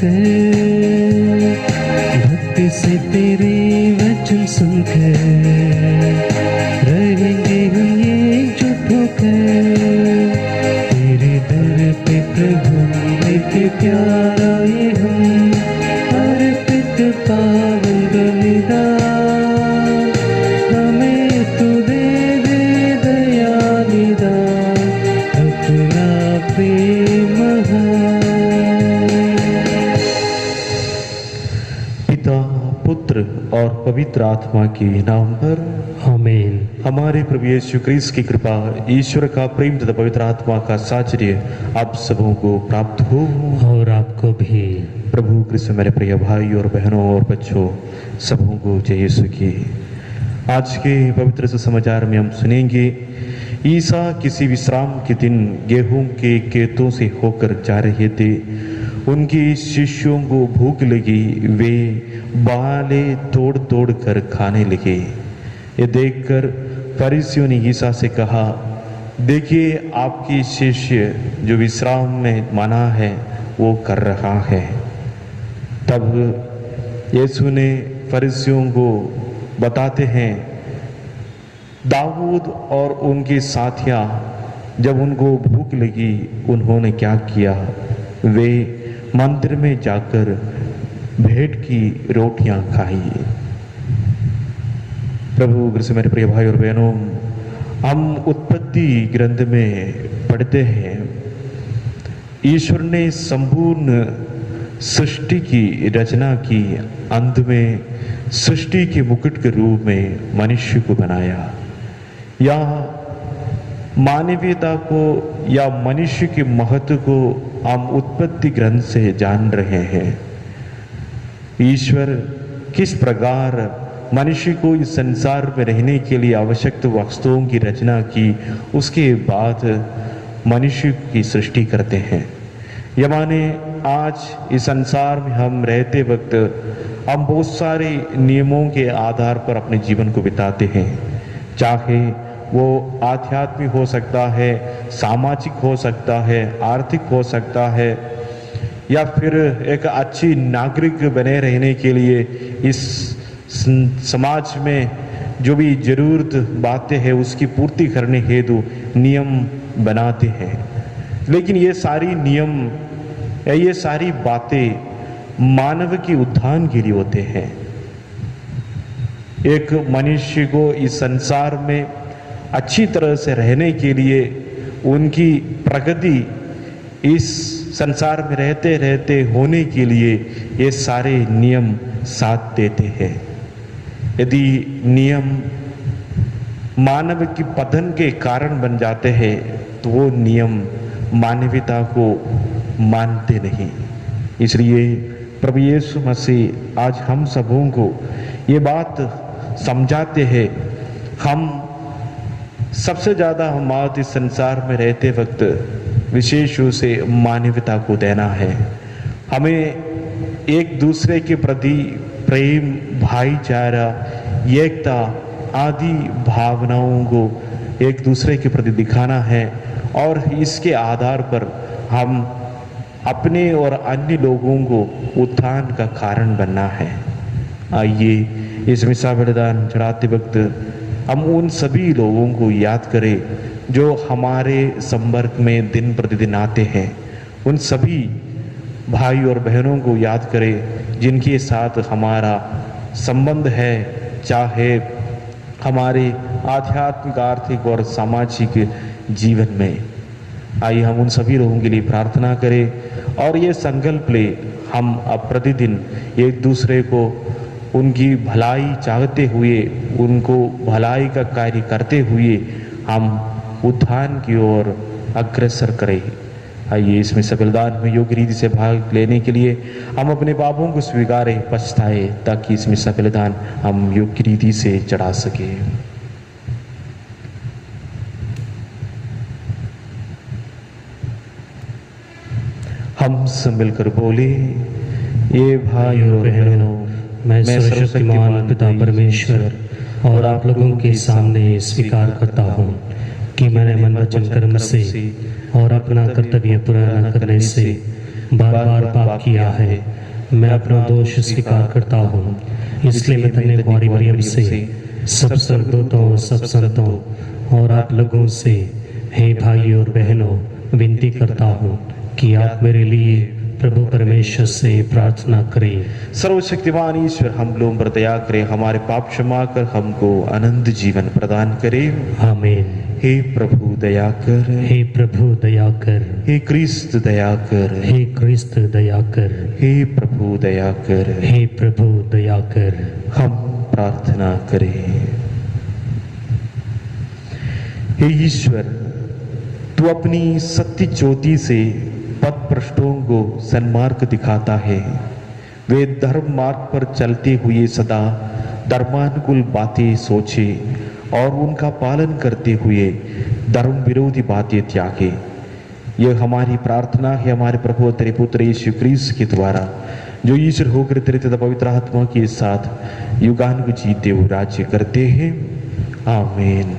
होकर, भक्ति से तेरे वचन सुनकर रहेंगे हम एकजुट होकर। तेरे दर पे प्रभु लेके प्यार आए हम, अर्पित पावन बलिदान हमें तू दे दे दया निदान, अपना प्रेम पिता, पुत्र और पवित्र आत्मा के नाम पर आमीन। हमारे प्रभु यीशु क्रिस्त की कृपा, ईश्वर का प्रेम तथा पवित्र आत्मा का साहचर्य आप सबों को प्राप्त हो और आपको भी। प्रभु क्रिस्त मेरे प्रिय भाई और बहनों और बच्चों, सबों को जय यीशु की। आज के पवित्र सुसमाचार में हम सुनेंगे, ईसा किसी विश्राम के दिन गेहूं के खेतों से होकर जा रहे थे। उनके शिष्यों को भूख लगी, वे बाले तोड़ तोड़ कर खाने लगे। ये देखकर फरीसियों ने ईसा से कहा, देखिए आपकी शिष्य जो विश्राम में मना है वो कर रहा है। तब यीशु ने फरीसियों को बताते हैं, दाऊद और उनके साथियाँ जब उनको भूख लगी उन्होंने क्या किया, वे मंदिर में जाकर भेंट की रोटियां खाई। प्रभु क्रिस्त मेरे प्रिय भाई और बहनों, हम उत्पत्ति ग्रंथ में पढ़ते हैं, ईश्वर ने संपूर्ण सृष्टि की रचना की, अंत में सृष्टि के मुकुट के रूप में मनुष्य को बनाया। या मानवीयता को या मनुष्य के महत्व को हम उत्पत्ति ग्रंथ से जान रहे हैं। ईश्वर किस प्रकार मनुष्य को इस संसार में रहने के लिए आवश्यक वस्तुओं की रचना की, उसके बाद मनुष्य की सृष्टि करते हैं। यह माने आज इस संसार में हम रहते वक्त हम बहुत सारे नियमों के आधार पर अपने जीवन को बिताते हैं, चाहे वो आध्यात्मिक हो सकता है, सामाजिक हो सकता है, आर्थिक हो सकता है, या फिर एक अच्छी नागरिक बने रहने के लिए इस समाज में जो भी जरूरत बातें हैं उसकी पूर्ति करने हेतु नियम बनाते हैं। लेकिन ये सारी नियम या ये सारी बातें मानव के उत्थान के लिए होते हैं। एक मनुष्य को इस संसार में अच्छी तरह से रहने के लिए, उनकी प्रगति इस संसार में रहते रहते होने के लिए ये सारे नियम साथ देते हैं। यदि नियम मानव की पतन के कारण बन जाते हैं तो वो नियम मानवता को मानते नहीं। इसलिए प्रभु यीशु मसीह आज हम सबों को ये बात समझाते हैं, हम सबसे ज़्यादा हमारे इस संसार में रहते वक्त विशेष रूप से मानवता को देना है। हमें एक दूसरे के प्रति प्रेम, भाईचारा, एकता आदि भावनाओं को एक दूसरे के प्रति दिखाना है और इसके आधार पर हम अपने और अन्य लोगों को उत्थान का कारण बनना है। आइए इस मिसा बलिदान चढ़ाते वक्त हम उन सभी लोगों को याद करें जो हमारे संपर्क में दिन प्रतिदिन आते हैं। उन सभी भाई और बहनों को याद करें जिनके साथ हमारा संबंध है, चाहे हमारे आध्यात्मिक, आर्थिक और सामाजिक जीवन में। आइए हम उन सभी लोगों के लिए प्रार्थना करें और ये संकल्प ले, हम अब प्रतिदिन एक दूसरे को उनकी भलाई चाहते हुए, उनको भलाई का कार्य करते हुए हम उत्थान की ओर अग्रसर करें। आइए इसमें बलिदान में योग्य रीति से भाग लेने के लिए हम अपने पापों को स्वीकारें, पछताए, ताकि इसमें बलिदान हम योग्य रीति से चढ़ा सके। हम सब मिलकर बोले, ये भाई और बहनों, मैं सर्वशक्तिमान पिता परमेश्वर और आप लोगों के सामने स्वीकार करता हूँ कि मैंने मन वचन कर्म से और अपना कर्तव्य पूरा न करने से बार बार पाप किया है। मैं अपना दोष स्वीकार करता हूँ, इसलिए मैं धन्य कुमारी मरियम से, सब स्वर्गदूतों, सब संतों और आप लोगों से, हे भाई और बहनों, विनती करता हूँ कि आप मेरे लिए प्रभु परमेश्वर से प्रार्थना करें। सर्वशक्तिमान ईश्वर हम लोगों पर दया करे, हमारे पाप क्षमा कर हमको अनंत जीवन प्रदान करे। आमीन। हे प्रभु दया कर, हे प्रभु दया कर, हे क्रिस्त दया कर, हे क्रिस्त दया कर, हे प्रभु दया कर। हे प्रभु दया कर। हम प्रार्थना करें। हे ईश्वर, तू अपनी सत्य ज्योति से पथ भ्रष्टों को सन्मार्ग दिखाता है। वे धर्म मार्ग पर चलते हुए सदा धर्मानुकूल बातें सोचे और उनका पालन करते हुए धर्म विरोधी बातें त्यागे। यह हमारी प्रार्थना है हमारे प्रभु और तेरे पुत्र यीशु क्रिस्त के द्वारा, जो ईश्वर होकर तेरे तथा पवित्र आत्मा के साथ युगानुग जीते हुए राज्य करते हैं। आमीन।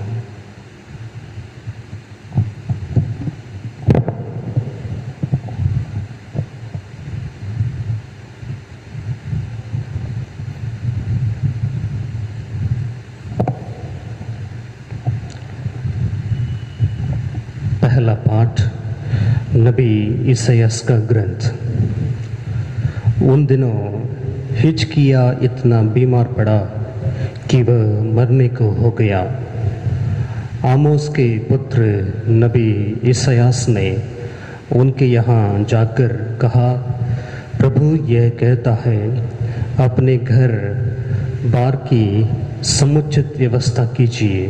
पहला पाठ नबी ईसायास का ग्रंथ। उन दिनों हिजकिय्याह इतना बीमार पड़ा कि वह मरने को हो गया। आमोस के पुत्र नबी ईसायास ने उनके यहाँ जाकर कहा, प्रभु यह कहता है, अपने घर बार की समुचित व्यवस्था कीजिए,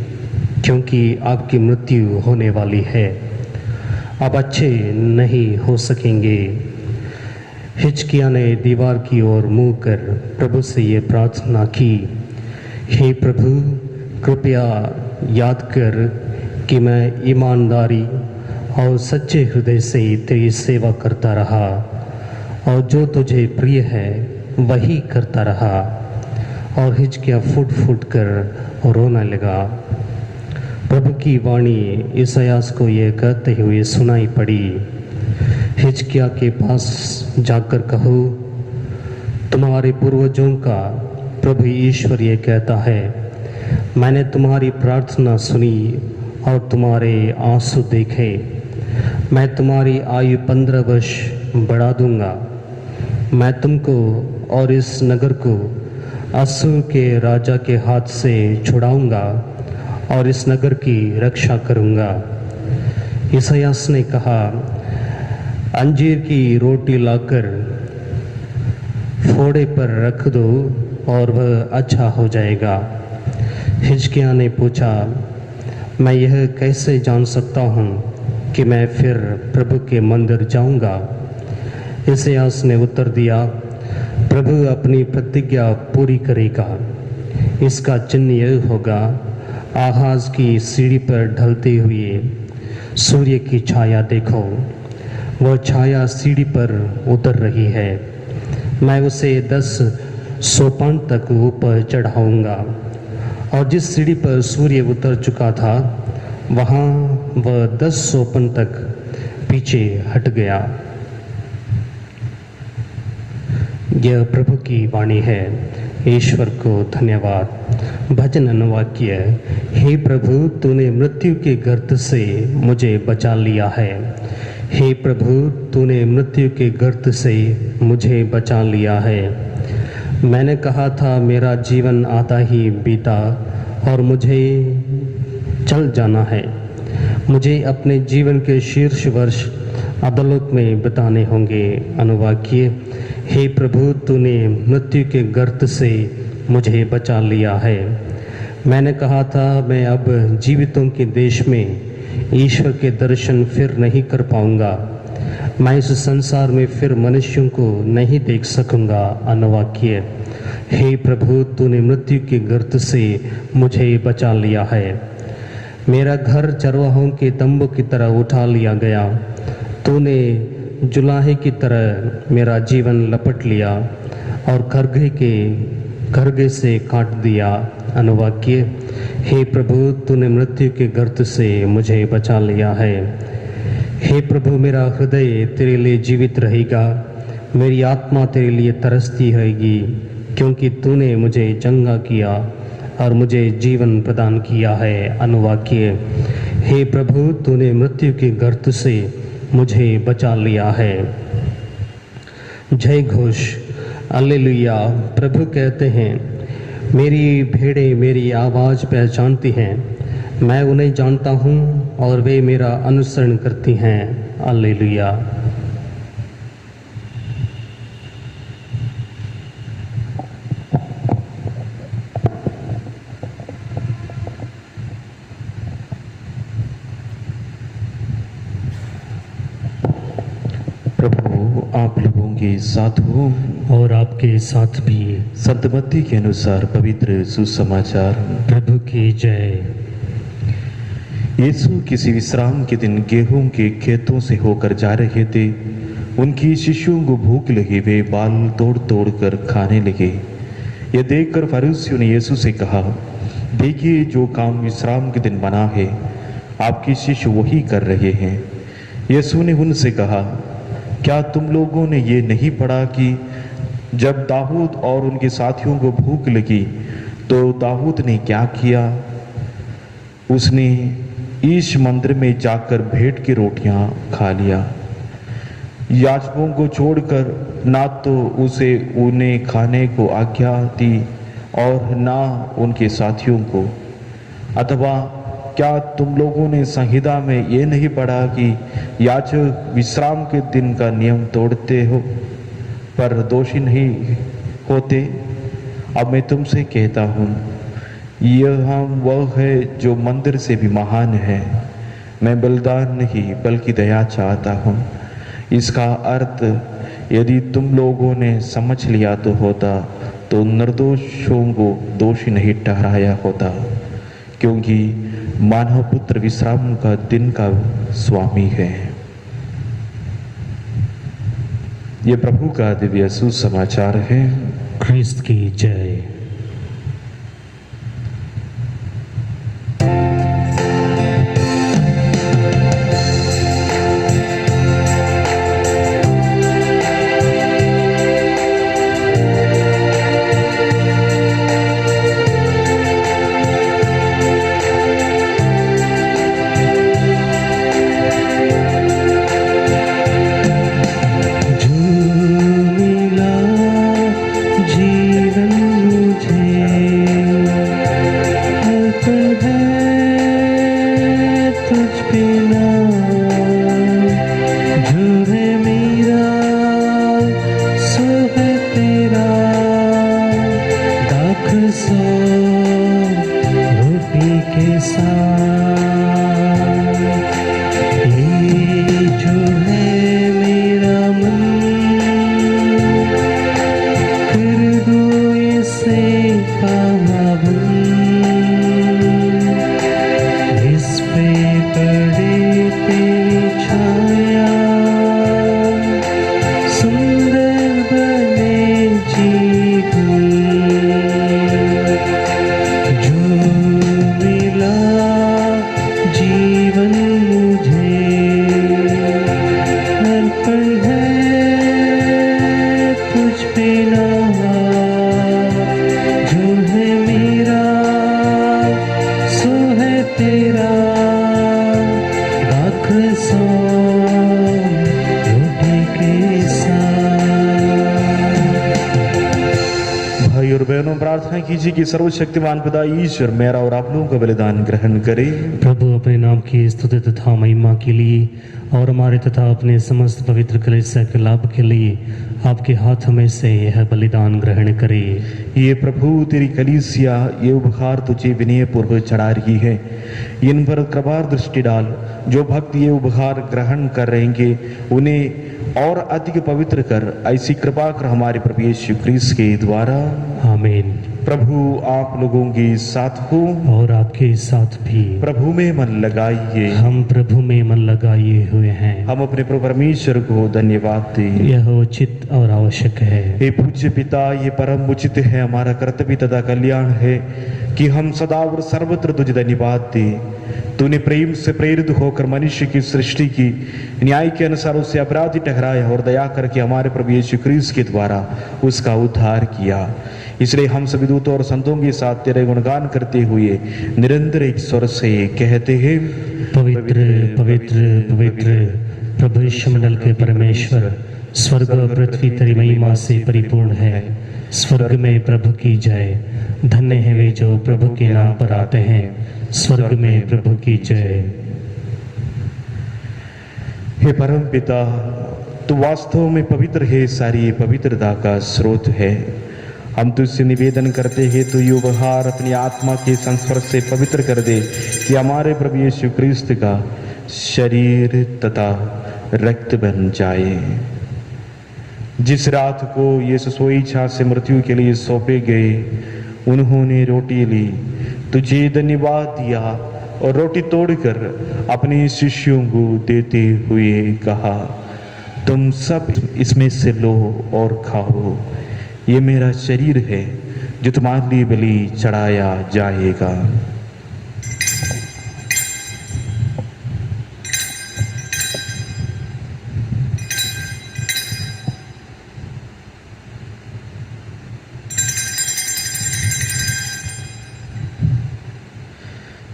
क्योंकि आपकी मृत्यु होने वाली है, अब अच्छे नहीं हो सकेंगे। हिजकिय्याह ने दीवार की ओर मुँह कर प्रभु से ये प्रार्थना की, हे प्रभु, कृपया याद कर कि मैं ईमानदारी और सच्चे हृदय से तेरी सेवा करता रहा और जो तुझे प्रिय है वही करता रहा। और हिजकिय्याह फूट फूट कर रोने लगा। प्रभु की वाणी ईसायास को यह कहते हुए सुनाई पड़ी, हिजकिय्याह के पास जाकर कहो, तुम्हारे पूर्वजों का प्रभु ईश्वर ये कहता है, मैंने तुम्हारी प्रार्थना सुनी और तुम्हारे आंसू देखे। मैं तुम्हारी आयु 15 वर्ष बढ़ा दूंगा। मैं तुमको और इस नगर को अश्शूर के राजा के हाथ से छुड़ाऊंगा और इस नगर की रक्षा करूंगा। ईसायास ने कहा, अंजीर की रोटी लाकर फोड़े पर रख दो और वह अच्छा हो जाएगा। हिजकिय्याह ने पूछा, मैं यह कैसे जान सकता हूँ कि मैं फिर प्रभु के मंदिर जाऊंगा? ईसायास ने उत्तर दिया, प्रभु अपनी प्रतिज्ञा पूरी करेगा। इसका चिन्ह यह होगा, आहाज की सीढ़ी पर ढलते हुए सूर्य की छाया देखो। वह छाया सीढ़ी पर उतर रही है। मैं उसे 10 सोपान तक ऊपर चढ़ाऊंगा और जिस सीढ़ी पर सूर्य उतर चुका था वहाँ वह 10 सोपान तक पीछे हट गया। यह प्रभु की वाणी है। ईश्वर को धन्यवाद। भजन अनुवाक्य। हे प्रभु, तूने मृत्यु के गर्त से मुझे बचा लिया है। हे प्रभु, तूने मृत्यु के गर्त से मुझे बचा लिया है। मैंने कहा था मेरा जीवन आधा ही बीता और मुझे चल जाना है। मुझे अपने जीवन के शीर्ष वर्ष अधोलोक में बिताने होंगे। अनुवाक्य। हे प्रभु, तूने मृत्यु के गर्त से मुझे बचा लिया है। मैंने कहा था मैं अब जीवितों के देश में ईश्वर के दर्शन फिर नहीं कर पाऊंगा। मैं इस संसार में फिर मनुष्यों को नहीं देख सकूंगा। अनुवाक्य। हे प्रभु, तूने मृत्यु के गर्त से मुझे बचा लिया है। मेरा घर चरवाहों के तंबू की तरह उठा लिया गया। तूने जुलाहे की तरह मेरा जीवन लपट लिया और खरगे से काट दिया। अनुवाक्य। हे प्रभु, तूने मृत्यु के गर्त से मुझे बचा लिया है। हे प्रभु, मेरा हृदय तेरे लिए जीवित रहेगा, मेरी आत्मा तेरे लिए तरसती रहेगी, क्योंकि तूने मुझे चंगा किया और मुझे जीवन प्रदान किया है। अनुवाक्य: हे प्रभु, तूने मृत्यु के गर्त से मुझे बचा लिया है। जय घोष। हालेलुया। प्रभु कहते हैं, मेरी भेड़ें मेरी आवाज़ पहचानती हैं, मैं उन्हें जानता हूँ और वे मेरा अनुसरण करती हैं। हालेलुया। प्रभु आप लोगों के साथ हो और आपके साथ भी। संत मत्ती के अनुसार पवित्र सुसमाचार। प्रभु की जय। यीशु किसी विश्राम के दिन गेहूं के खेतों से होकर जा रहे थे। उनकी शिष्यों को भूख लगी, वे बाल तोड़ तोड़ कर खाने लगे। यह देखकर फरीसियों ने यीशु से कहा, देखिए, जो काम विश्राम के दिन बना है, आपके शिष्य वही कर रहे हैं। यीशु ने उनसे कहा, क्या तुम लोगों ने ये नहीं पढ़ा कि जब दाऊद और उनके साथियों को भूख लगी तो दाऊद ने क्या किया? उसने ईश मंदिर में जाकर भेंट की रोटियां खा लिया। याजकों को छोड़कर ना तो उसे उन्हें खाने को आज्ञा दी और ना उनके साथियों को। अथवा क्या तुम लोगों ने संहिता में ये नहीं पढ़ा कि याजक विश्राम के दिन का नियम तोड़ते हो पर दोषी नहीं होते? अब मैं तुमसे कहता हूँ, यह वह है जो मंदिर से भी महान है। मैं बलिदान नहीं बल्कि दया चाहता हूँ। इसका अर्थ यदि तुम लोगों ने समझ लिया तो होता तो निर्दोषों को दोषी नहीं ठहराया होता, क्योंकि मानव पुत्र विश्राम का दिन का स्वामी है। ये प्रभु का दिव्य सुसमाचार है। ख्रिस्त की जय। प्रार्थना कीजिए कि सर्वशक्तिमान पिता ईश्वर मेरा और आप लोगों का बलिदान ग्रहण करे। प्रभु अपने नाम की स्तुति तथा महिमा के लिए और हमारे तथा अपने समस्त पवित्र कलीसिया के लाभ के लिए आपके हाथ में से यह बलिदान ग्रहण करे। ये प्रभु तेरी कलीसिया ये उपहार तुझे विनय पूर्वक चढ़ा रही है। इन पर कृपा दृष्टि डाल। जो भक्त ये उपहार ग्रहण कर रहेंगे उन्हें और अधिक पवित्र कर। ऐसी कृपा कर हमारे प्रभु यीशु क्रिस्त के द्वारा। आमीन। प्रभु आप लोगों के साथ हो, और आपके साथ भी। प्रभु में मन लगाइए। हम प्रभु में मन लगाए हुए हैं। हम अपने प्रभु परमेश्वर को धन्यवाद दें। यह उचित और आवश्यक है। हे पूज्य पिता, ये परम उचित है, हमारा कर्तव्य तथा कल्याण है कि हम सदा और सर्वत्र तुझे धन्यवाद दें। तूने प्रेम से प्रेरित होकर मनुष्य की सृष्टि की, न्याय के अनुसार उसे अपराधी ठहराया और दया करके हमारे प्रभु यीशु क्रिस्त के द्वारा उसका उद्धार किया। इसलिए हम सभी दूतों और संतों के साथ तेरे गुणगान करते हुए निरंतर एक स्वर से कहते हैं, पवित्र पवित्र पवित्र प्रभु मंडल के परमेश्वर, स्वर्ग और पृथ्वी तेरी महिमा से परिपूर्ण है। स्वर्ग में प्रभु की जय। धन्य है वे जो प्रभु के नाम पर आते हैं। स्वर्ग में प्रभु की जय। हे परम पिता, तू वास्तव में पवित्र है, सारी पवित्रता का स्रोत है। हम तुझसे निवेदन करते हैं, तो ये उपहार अपनी आत्मा के संस्पर्श से पवित्र कर दे कि हमारे प्रभु यीशु क्रिस्त का शरीर तथा रक्त बन जाए। जिस रात को यीशु स्वेच्छा से मृत्यु के लिए सौंपे गए, उन्होंने रोटी ली, तुझे धन्यवाद दिया और रोटी तोड़कर अपने शिष्यों को देते हुए कहा, तुम सब इसमें से लो और खाओ। ये मेरा शरीर है जो तुम्हारे लिए बलि चढ़ाया जाएगा।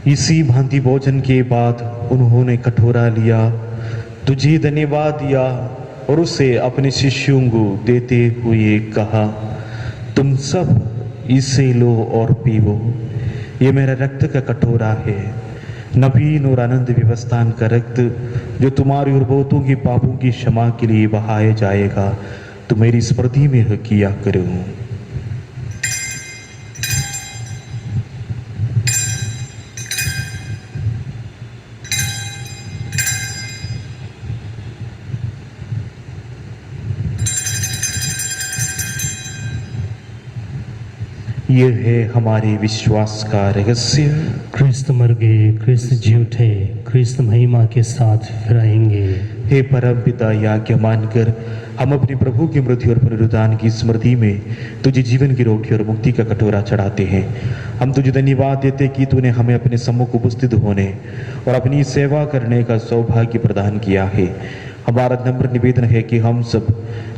इसी भांति भोजन के बाद उन्होंने कटोरा लिया, तुझे धन्यवाद दिया और उसे अपने शिष्यों को देते हुए कहा, तुम सब इसे लो और पीवो। ये मेरा रक्त का कटोरा है, नवीन और आनंद व्यवस्थान का रक्त, जो तुम्हारी और बहुतों के पापों की क्षमा के लिए बहाया जाएगा। तो मेरी स्मृति में किया करो। यह है हमारे विश्वास का रहस्य। क्रिस्त मर गए, क्रिस्त जी उठे, क्रिस्त महिमा के साथ फिर आएंगे। हे परम पिता, आज्ञा मानकर हम अपने प्रभु की मृत्यु और पुनरुत्थान की स्मृति में तुझे जीवन की रोटी और मुक्ति का कटोरा चढ़ाते हैं। हम तुझे धन्यवाद देते कि तूने हमें अपने सम्मुख उपस्थित होने और अपनी सेवा करने का सौभाग्य प्रदान किया है। हमारा नम्र निवेदन है कि हम सब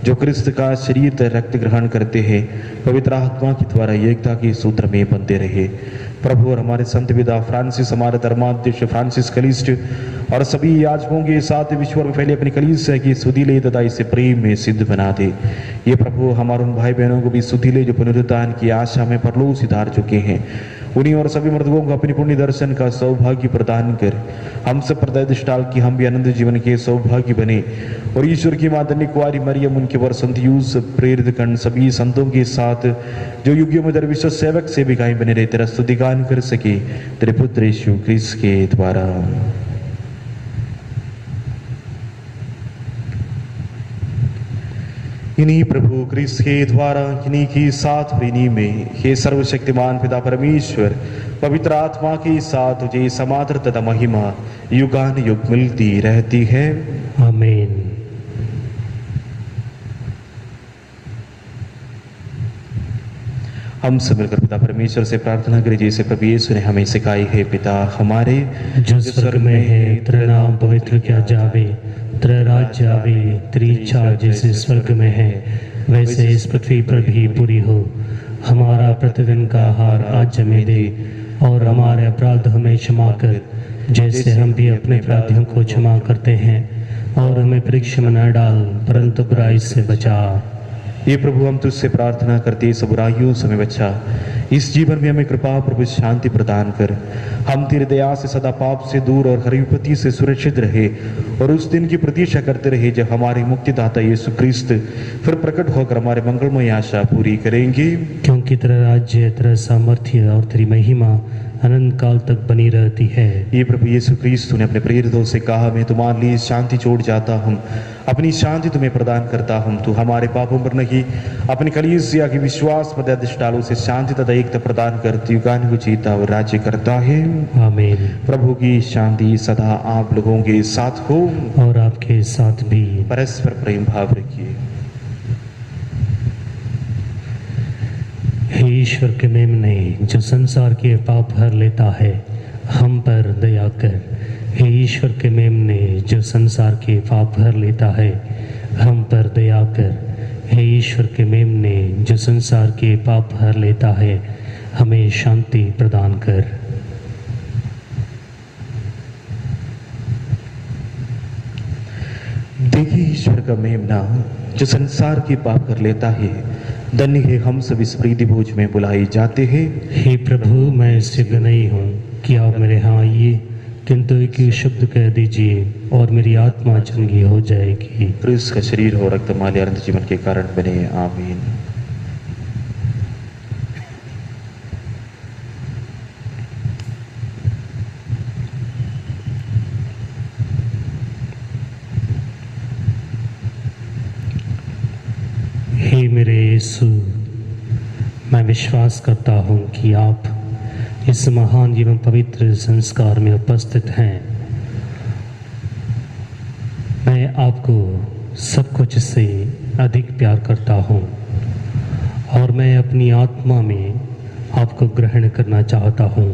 जो क्रिस्त का शरीर तथा रक्त ग्रहण करते हैं, पवित्र आत्मा के द्वारा एकता के सूत्र में बंधे रहे। प्रभु और हमारे संत पिता फ्रांसिस, हमारे धर्माध्यक्ष फ्रांसिस कलिस्ट और सभी याजकों के साथ विश्व में फैले अपनी कलीसिया की सुधीले तथा इसे प्रेम में सिद्ध बना दे। ये प्रभु हमारे उन भाई बहनों को भी सुधीले जो पुनरुत्थान की आशा में परलोक सिधार चुके हैं, उन्हीं और सभी मर्दों को अपनी पुण्य दर्शन का सौभाग्य प्रदान कर हम सब पर दृष्टि डाल कि हम भी अनंत जीवन के सौभाग्य बने और ईश्वर की मां धन्य कुंवारी मरियम, उनके वर संत यूसुफ, प्रेरित गण, सभी संतों के साथ जो युगों में विश्व सेवक सेविकाएं बने रहे, तेरा स्तुतिगान कर सके तेरे पुत्र यीशु क्रिस्त के द्वारा। इन्हीं प्रभु क्रिस्त के द्वारा, इन्हीं की साथ और इन्हीं में हे सर्वशक्तिमान पिता परमेश्वर, पवित्र आत्मा के साथ तुझे समादर तथा महिमा युगान युग मिलती रहती है। आमीन। हम सब मिलकर पिता परमेश्वर से प्रार्थना करें जैसे प्रभु यीशु ने हमें सिखाई है। पिता हमारे जो स्वर्ग में है, तेरा नाम पवित्र किया जावे, तेरा राज्य आवे, तेरी इच्छा जैसे स्वर्ग में है वैसे इस पृथ्वी पर भी पूरी हो। हमारा प्रतिदिन का आहार आज हमें दे और हमारे अपराध हमें क्षमा कर जैसे हम भी अपने अपराधियों को क्षमा करते हैं, और हमें परीक्षा में न डाल परंतु बुराई से बचा। ये प्रभु हम तुझसे प्रार्थना करते सब बुराइयों से हमें बचा। इस जीवन में हमें कृपा प्रभु शांति प्रदान कर। हम तेरी दया से सदा पाप से दूर और हर विपत्ति से सुरक्षित रहे और उस दिन की प्रतीक्षा करते रहे जब हमारे मुक्तिदाता यीशु क्रिस्त फिर प्रकट होकर हमारे मंगलमय आशा पूरी करेंगे। क्योंकि तेरा राज्य, तेरा सामर्थ्य और तेरी महिमा अनंत काल तक बनी रहती है। ये प्रभु यीशु क्रिस्त ने अपने प्रेरितों से कहा, मैं तुम्हारे लिए शांति छोड़ जाता हूँ, अपनी शांति तुम्हें प्रदान करता हूँ। तू हमारे पापों पर नहीं, अपनी कलीसिया के विश्वास पर अधिष्ठालों से शांति तथा एकता प्रदान करती युगान को जीता और राज्य करता है। आमीन। प्रभु की शांति सदा आप लोगों के साथ हो और आपके साथ भी। परस्पर प्रेम भाव रखिए। हे ईश्वर के मेमने, जो संसार के पाप हर लेता है, हम पर दया कर। हे ईश्वर के मेमने, जो संसार के पाप हर लेता है, हम पर दया कर। हे ईश्वर के मेमने, जो संसार के पाप हर लेता है, हमें शांति प्रदान कर। देखिए ईश्वर का मेमना, जो संसार के पाप कर लेता है। धन्य है हम सब इस प्रीति भोज में बुलाए जाते हैं। हे प्रभु, मैं इस योग्य नहीं हूँ कि आप मेरे यहाँ आइए, किंतु एक ही शब्द कह दीजिए और मेरी आत्मा चंगी हो जाएगी। क्रिस्त का शरीर हो रक्त हमारे अनंत जीवन के कारण बने। आमीन। हे मेरे यीशु, मैं विश्वास करता हूँ कि आप इस महान एवं पवित्र संस्कार में उपस्थित हैं। मैं आपको सब कुछ से अधिक प्यार करता हूँ और मैं अपनी आत्मा में आपको ग्रहण करना चाहता हूँ।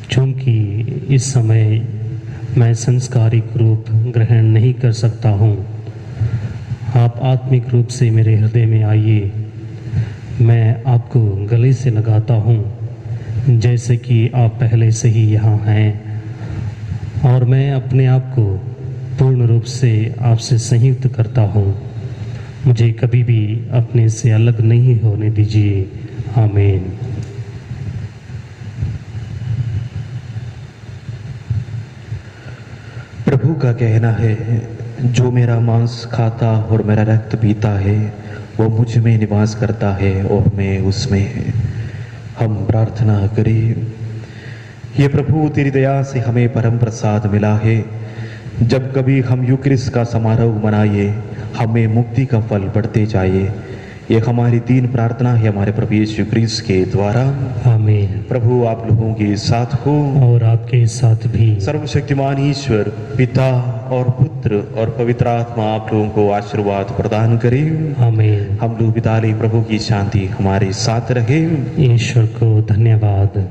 क्योंकि इस समय मैं संस्कारिक रूप ग्रहण नहीं कर सकता हूँ, आप आत्मिक रूप से मेरे हृदय में आइए। मैं आपको गले से लगाता हूँ जैसे कि आप पहले से ही यहाँ हैं, और मैं अपने आप को पूर्ण रूप से आपसे संयुक्त करता हूँ। मुझे कभी भी अपने से अलग नहीं होने दीजिए। आमीन। प्रभु का कहना है, जो मेरा मांस खाता और मेरा रक्त पीता है, वो मुझ में निवास करता है और मैं उसमें। हम प्रार्थना करें। ये प्रभु, तेरी दया से हमें परम प्रसाद मिला है। जब कभी हम यूक्रिस्ट का समारोह मनाइए, हमें मुक्ति का फल बढ़ते जाए। ये हमारी 3 प्रार्थना है हमारे प्रभु यीशु क्रिस्त के द्वारा। आमीन। प्रभु आप लोगों के साथ हो और आपके साथ भी। सर्वशक्तिमान ईश्वर पिता और पुत्र और पवित्र आत्मा आप लोगों को आशीर्वाद प्रदान करे। आमीन। हम लोग विदा लें। प्रभु की शांति हमारे साथ रहे। ईश्वर को धन्यवाद।